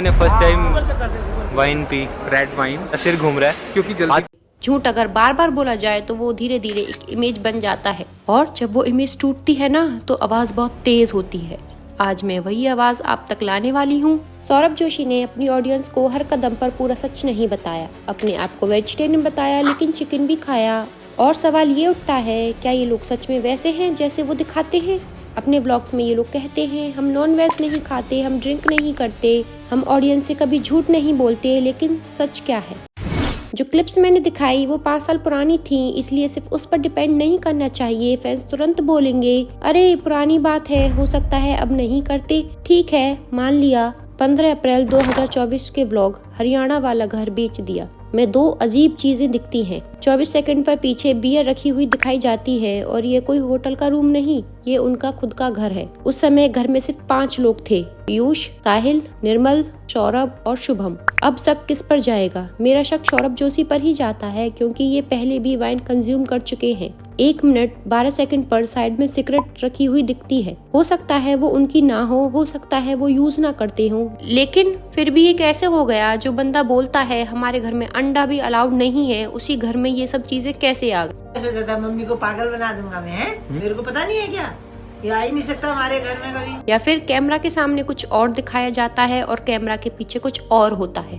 मैंने first time wine P, red wine, सिर घूम रहा है क्योंकि जल्दी। झूठ अगर बार बार बोला जाए तो वो धीरे धीरे एक इमेज बन जाता है और जब वो इमेज टूटती है ना तो आवाज बहुत तेज होती है। आज मैं वही आवाज आप तक लाने वाली हूँ। सौरभ जोशी ने अपनी ऑडियंस को हर कदम पर पूरा सच नहीं बताया, अपने आप को वेजिटेरियन बताया लेकिन चिकन भी खाया। और सवाल ये उठता है, क्या ये लोग सच में वैसे हैं जैसे वो दिखाते हैं? अपने व्लॉग्स में ये लोग कहते हैं हम नॉन वेज नहीं खाते, हम ड्रिंक नहीं करते, हम ऑडियंस से कभी झूठ नहीं बोलते, लेकिन सच क्या है? जो क्लिप्स मैंने दिखाई वो 5 साल पुरानी थी, इसलिए सिर्फ उस पर डिपेंड नहीं करना चाहिए। फैंस तुरंत बोलेंगे अरे पुरानी बात है, हो सकता है अब नहीं करते। ठीक है, मान लिया। 15 अप्रैल 2024 के व्लॉग, हरियाणा वाला घर बेच दिया में 2 अजीब चीजें दिखती हैं। 24 सेकंड पर पीछे बियर रखी हुई दिखाई जाती है और ये कोई होटल का रूम नहीं, ये उनका खुद का घर है। उस समय घर में सिर्फ 5 लोग थे, पीयूष, साहिल, निर्मल, सौरभ और शुभम। अब शक किस पर जाएगा? मेरा शक सौरभ जोशी पर ही जाता है क्योंकि ये पहले भी वाइन कंज्यूम कर चुके हैं। 1 मिनट 12 सेकंड पर साइड में सिगरेट रखी हुई दिखती है। हो सकता है वो उनकी ना हो सकता है वो यूज ना करते हो, लेकिन फिर भी ये कैसे हो गया? जो बंदा बोलता है हमारे घर में अंडा भी अलाउड नहीं है, उसी घर में ये सब चीजें कैसे आ गई? ऐसे ज्यादा मम्मी को पागल बना दूंगा मैं, मेरे को पता नहीं है क्या? ये आ ही नहीं सकता हमारे घर में कभी। या फिर कैमरा के सामने कुछ और दिखाया जाता है और कैमरा के पीछे कुछ और होता है।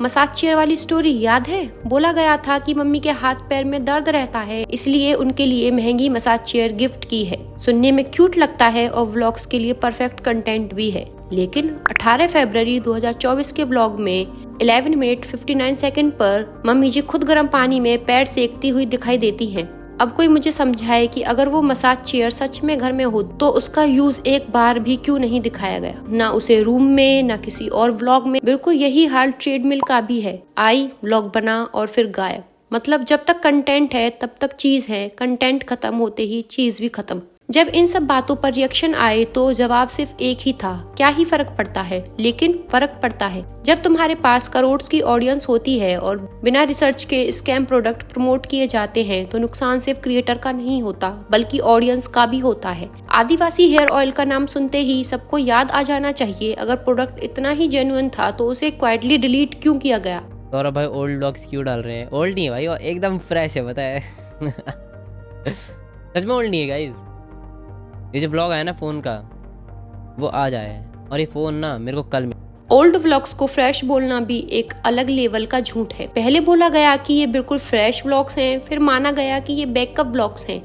मसाज चेयर वाली स्टोरी याद है? बोला गया था कि मम्मी के हाथ पैर में दर्द रहता है, इसलिए उनके लिए महंगी मसाज चेयर गिफ्ट की है। सुनने में क्यूट लगता है और व्लॉग्स के लिए परफेक्ट कंटेंट भी है। लेकिन 18 फरवरी 2024 के व्लॉग में 11 मिनट 59 सेकंड पर मम्मी जी खुद गर्म पानी में पैर सेकती हुई दिखाई देती हैं। अब कोई मुझे समझाए कि अगर वो मसाज चेयर सच में घर में हो तो उसका यूज एक बार भी क्यों नहीं दिखाया गया? ना उसे रूम में, ना किसी और व्लॉग में। बिल्कुल यही हाल ट्रेडमिल का भी है। आई, व्लॉग बना और फिर गायब। मतलब जब तक कंटेंट है तब तक चीज है, कंटेंट खत्म होते ही चीज भी खत्म। जब इन सब बातों पर रिएक्शन आए तो जवाब सिर्फ एक ही था, क्या ही फर्क पड़ता है? लेकिन फर्क पड़ता है। जब तुम्हारे पास करोड़ की ऑडियंस होती है और बिना रिसर्च के स्कैम प्रोडक्ट प्रमोट किए जाते हैं तो नुकसान सिर्फ क्रिएटर का नहीं होता बल्कि ऑडियंस का भी होता है। आदिवासी हेयर ऑयल का नाम सुनते ही सबको याद आ जाना चाहिए, अगर प्रोडक्ट इतना ही जेन्युइन था तो उसे क्वाइटली डिलीट क्यों किया गया? सौरभ भाई ओल्ड व्लॉग्स क्यों डाल रहे हैं? ओल्ड नहीं है भाई, वो एकदम फ्रेश है, पता है। सच में ओल्ड नहीं है गाइस। ये जो व्लॉग आया ना फोन का, वो आज आया है और ये फोन ना मेरे को कल ओल्ड व्लॉग्स को फ्रेश बोलना भी एक अलग लेवल का झूठ है। पहले बोला गया कि ये बिल्कुल फ्रेश व्लॉग्स हैं, फिर माना गया कि ये बैकअप व्लॉग्स हैं।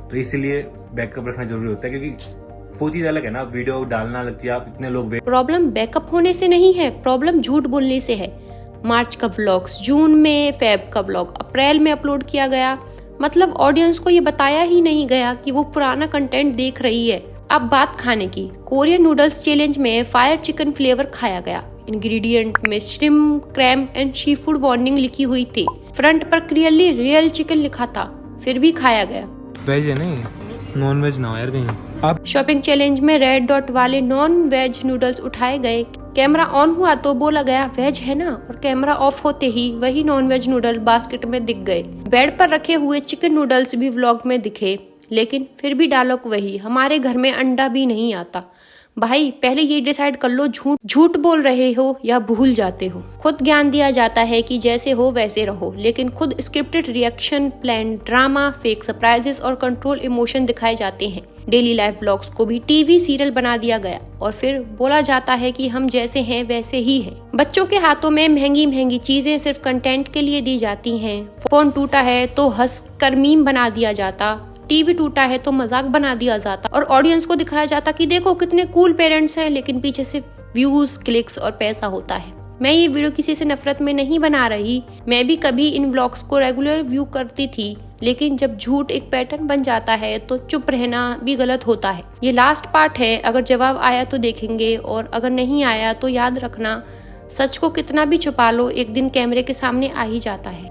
तो इसलिए बैकअप रखना जरूरी होता है क्योंकि वो चीज अलग है ना, वीडियो डालना लगती है, आप इतने लोग। प्रॉब्लम बैकअप होने से नहीं है, प्रॉब्लम झूठ बोलने से है। मार्च का व्लॉग्स जून में, फेब का व्लॉग अप्रैल में अपलोड किया गया। मतलब ऑडियंस को ये बताया ही नहीं गया कि वो पुराना कंटेंट देख रही है। अब बात खाने की। कोरियन नूडल्स चैलेंज में फायर चिकन फ्लेवर खाया गया। इंग्रेडिएंट में shrimp, crab and seafood warning लिखी हुई थी। फ्रंट पर क्लियरली रियल चिकन लिखा था, फिर भी खाया गया। वेज है नहीं, नॉन वेज ना हो यार कहीं। आप शॉपिंग चैलेंज में रेड डॉट वाले नॉन वेज नूडल्स उठाए गए। कैमरा ऑन हुआ तो बोला गया वेज है ना, और कैमरा ऑफ होते ही वही नॉन वेज नूडल बास्केट में दिख गए। बेड पर रखे हुए चिकन नूडल्स भी व्लॉग में दिखे, लेकिन फिर भी डायलॉग वही, हमारे घर में अंडा भी नहीं आता। भाई पहले ये डिसाइड कर लो, झूठ बोल रहे हो या भूल जाते हो। खुद ज्ञान दिया जाता है कि जैसे हो वैसे रहो, लेकिन खुद scripted reaction, plan drama, fake surprises और कंट्रोल इमोशन दिखाए जाते हैं। डेली लाइफ व्लॉग्स को भी टीवी सीरियल बना दिया गया और फिर बोला जाता है कि हम जैसे हैं वैसे ही हैं। बच्चों के हाथों में महंगी महंगी चीजें सिर्फ कंटेंट के लिए दी जाती हैं। फोन टूटा है तो हंस कर मीम बना दिया जाता, टीवी टूटा है तो मजाक बना दिया जाता और ऑडियंस को दिखाया जाता कि देखो कितने कूल पेरेंट्स हैं, लेकिन पीछे सिर्फ व्यूज, क्लिक्स और पैसा होता है। मैं ये वीडियो किसी से नफरत में नहीं बना रही, मैं भी कभी इन व्लॉग्स को रेगुलर व्यू करती थी, लेकिन जब झूठ एक पैटर्न बन जाता है तो चुप रहना भी गलत होता है। ये लास्ट पार्ट है, अगर जवाब आया तो देखेंगे और अगर नहीं आया तो याद रखना, सच को कितना भी छुपा लो एक दिन कैमरे के सामने आ ही जाता है।